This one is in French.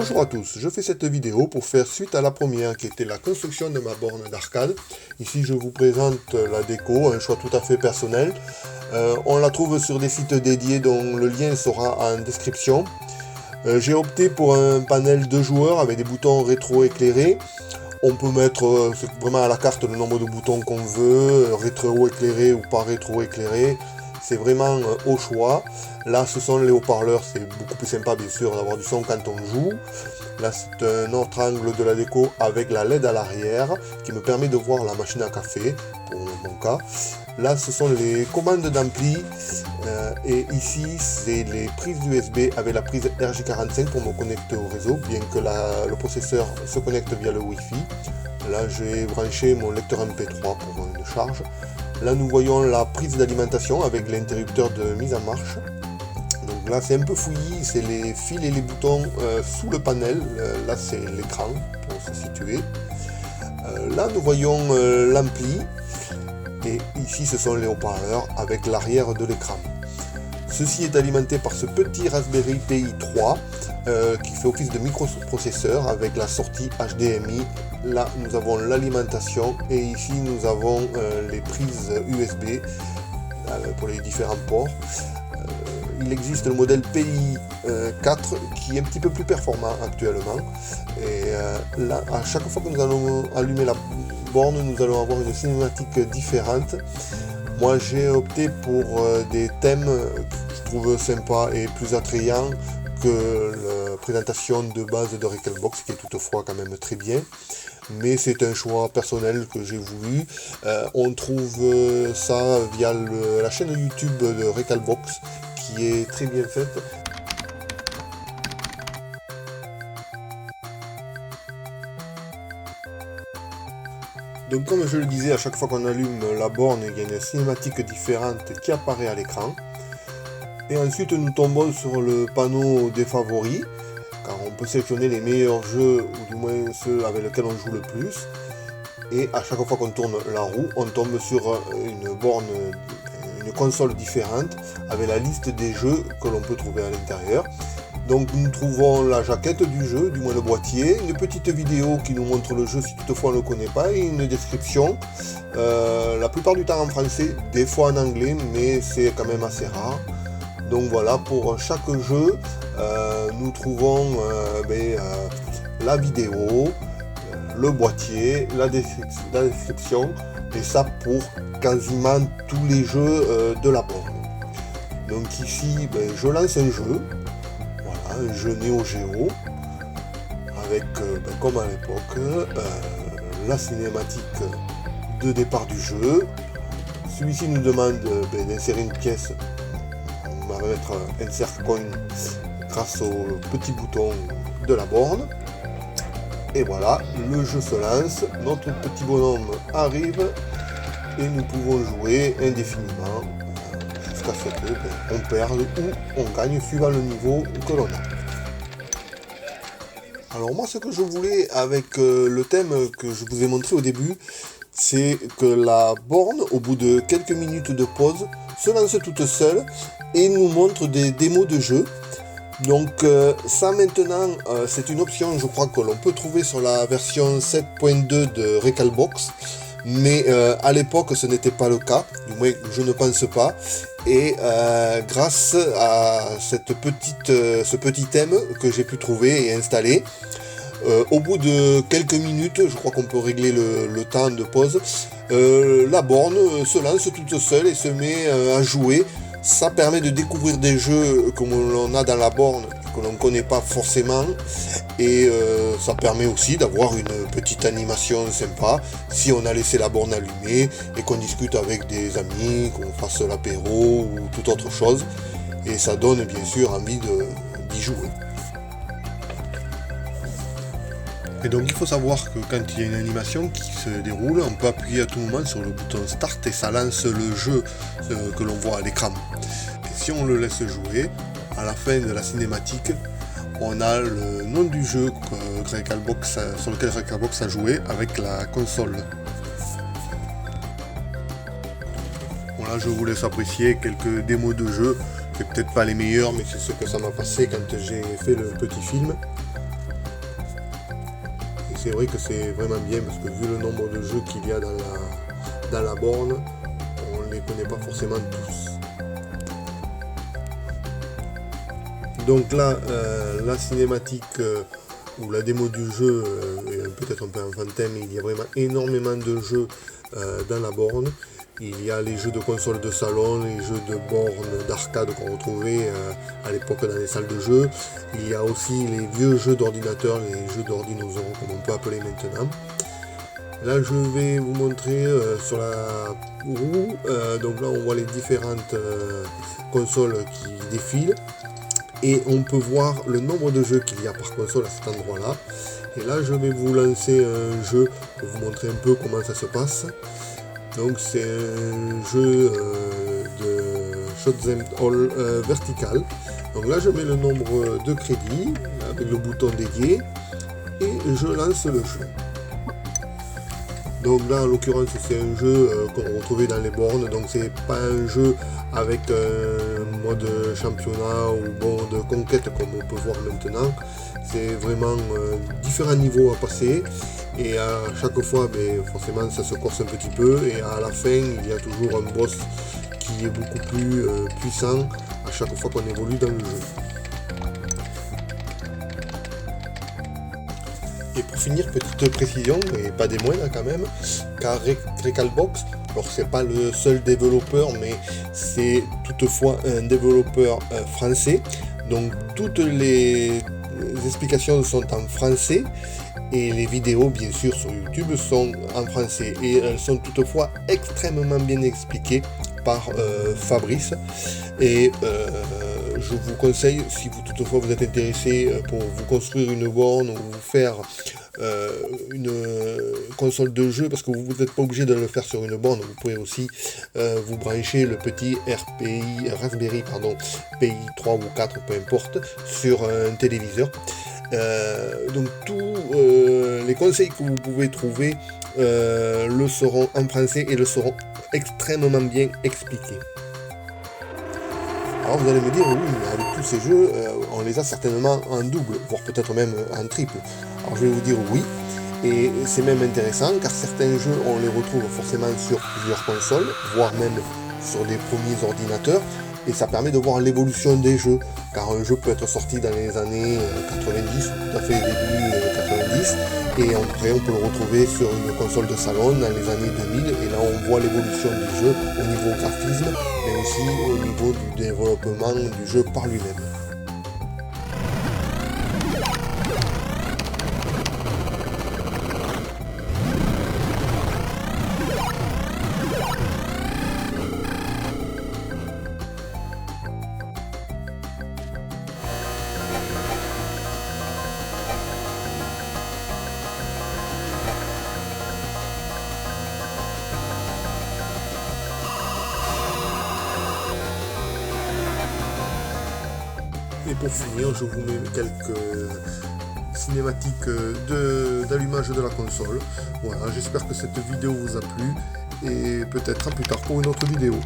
Bonjour à tous, je fais cette vidéo pour faire suite à la première qui était la construction de ma borne d'arcade. Ici je vous présente la déco, un choix tout à fait personnel. On la trouve sur des sites dédiés dont le lien sera en description. J'ai opté pour un panel 2 joueurs avec des boutons rétro-éclairés. On peut mettre vraiment à la carte le nombre de boutons qu'on veut, rétro-éclairé ou pas rétro-éclairé. C'est vraiment au choix. Là, ce sont les haut-parleurs, c'est beaucoup plus sympa bien sûr d'avoir du son quand on joue. Là, c'est un autre angle de la déco avec la LED à l'arrière qui me permet de voir la machine à café, pour mon cas. Là, ce sont les commandes d'ampli et ici, c'est les prises USB avec la prise RJ45 pour me connecter au réseau, bien que le processeur se connecte via le Wi-Fi. Là, j'ai branché mon lecteur MP3 pour une charge. Là, nous voyons la prise d'alimentation avec l'interrupteur de mise en marche. Donc là, c'est un peu fouillis, c'est les fils et les boutons sous le panel. Là, c'est l'écran pour se situer. Là, nous voyons l'ampli. Et ici, ce sont les haut-parleurs avec l'arrière de l'écran. Ceci est alimenté par ce petit Raspberry Pi 3 qui fait office de microprocesseur avec la sortie HDMI. Là, nous avons l'alimentation et ici, nous avons les prises USB pour les différents ports. Il existe le modèle PI 4 qui est un petit peu plus performant actuellement. Et là, à chaque fois que nous allons allumer la borne, nous allons avoir une cinématique différente. Moi, j'ai opté pour des thèmes que je trouve sympas et plus attrayants que la présentation de base de Recalbox, qui est toutefois quand même très bien. Mais c'est un choix personnel que j'ai voulu. On trouve ça via la chaîne YouTube de Recalbox, qui est très bien faite. Donc comme je le disais, à chaque fois qu'on allume la borne, il y a une cinématique différente qui apparaît à l'écran. Et ensuite nous tombons sur le panneau des favoris, car on peut sélectionner les meilleurs jeux, ou du moins ceux avec lesquels on joue le plus. Et à chaque fois qu'on tourne la roue, on tombe sur une borne, une console différente, avec la liste des jeux que l'on peut trouver à l'intérieur. Donc nous trouvons la jaquette du jeu, du moins le boîtier, une petite vidéo qui nous montre le jeu si toutefois on ne le connaît pas, et une description, la plupart du temps en français, des fois en anglais, mais c'est quand même assez rare. Donc voilà, pour chaque jeu, nous trouvons la vidéo, le boîtier, la description, et ça pour quasiment tous les jeux de la borne. Donc ici, je lance un jeu. Un jeu Neo Geo avec, comme à l'époque, la cinématique de départ du jeu. Celui-ci nous demande d'insérer une pièce. On va mettre Insert Coin grâce au petit bouton de la borne. Et voilà, le jeu se lance, notre petit bonhomme arrive et nous pouvons jouer indéfiniment jusqu'à ce qu'on perde ou on gagne suivant le niveau que l'on a. Alors moi, ce que je voulais avec le thème que je vous ai montré au début, c'est que la borne, au bout de quelques minutes de pause, se lance toute seule et nous montre des démos de jeu. Donc ça maintenant, c'est une option, je crois, que l'on peut trouver sur la version 7.2 de Recalbox. Mais à l'époque ce n'était pas le cas, du moins je ne pense pas, et grâce à ce petit thème que j'ai pu trouver et installer, au bout de quelques minutes, je crois qu'on peut régler le temps de pause, la borne se lance toute seule et se met à jouer. Ça permet de découvrir des jeux comme l'on a dans la borne, que l'on ne connaît pas forcément, et ça permet aussi d'avoir une petite animation sympa si on a laissé la borne allumée et qu'on discute avec des amis, qu'on fasse l'apéro ou toute autre chose, et ça donne bien sûr envie d'y jouer. Et donc il faut savoir que quand il y a une animation qui se déroule, on peut appuyer à tout moment sur le bouton Start et ça lance le jeu que l'on voit à l'écran. Et si on le laisse jouer, à la fin de la cinématique, on a le nom du jeu sur lequel Recalbox a joué avec la console. Bon là je vous laisse apprécier quelques démos de jeu, c'est peut-être pas les meilleurs mais c'est ce que ça m'a passé quand j'ai fait le petit film. c'est vrai que c'est vraiment bien parce que vu le nombre de jeux qu'il y a dans la borne, on ne les connaît pas forcément tous. Donc là, la cinématique ou la démo du jeu est peut-être un peu enfantin, mais il y a vraiment énormément de jeux dans la borne. Il y a les jeux de console de salon, les jeux de borne d'arcade qu'on retrouvait à l'époque dans les salles de jeu. Il y a aussi les vieux jeux d'ordinateur, les jeux d'ordinosaures comme on peut appeler maintenant. Là je vais vous montrer sur la roue, donc là on voit les différentes consoles qui défilent. Et on peut voir le nombre de jeux qu'il y a par console à cet endroit là. Et là je vais vous lancer un jeu pour vous montrer un peu comment ça se passe. Donc c'est un jeu de Shoot'em All vertical. Donc là je mets le nombre de crédits avec le bouton dédié et je lance le jeu. Donc là en l'occurrence c'est un jeu qu'on retrouvait dans les bornes, donc c'est pas un jeu avec un mode championnat ou mode conquête comme on peut voir maintenant. C'est vraiment différents niveaux à passer et à chaque fois forcément ça se corse un petit peu et à la fin il y a toujours un boss qui est beaucoup plus puissant à chaque fois qu'on évolue dans le jeu. Et pour finir, petite précision, mais pas des moindres quand même, car Recalbox, alors c'est pas le seul développeur, mais c'est toutefois un développeur français, donc toutes les explications sont en français, et les vidéos bien sûr sur YouTube sont en français, et elles sont toutefois extrêmement bien expliquées par Fabrice, et je vous conseille, si vous toutefois vous êtes intéressé pour vous construire une borne ou vous faire une console de jeu, parce que vous n'êtes pas obligé de le faire sur une borne, vous pouvez aussi vous brancher le petit Raspberry Pi 3 ou 4, peu importe, sur un téléviseur. Donc tous les conseils que vous pouvez trouver le seront en français et le seront extrêmement bien expliqués. Alors vous allez me dire, oui, mais avec tous ces jeux, on les a certainement en double, voire peut-être même en triple. Alors je vais vous dire oui, et c'est même intéressant, car certains jeux, on les retrouve forcément sur plusieurs consoles, voire même sur des premiers ordinateurs, et ça permet de voir l'évolution des jeux, car un jeu peut être sorti dans les années 90, tout à fait début 90, et après on peut le retrouver sur une console de salon dans les années 2000, et là on voit l'évolution du jeu au niveau graphisme, mais aussi au niveau du développement du jeu par lui-même. Et pour finir, je vous mets quelques cinématiques d'allumage de la console. Voilà, j'espère que cette vidéo vous a plu et peut-être à plus tard pour une autre vidéo.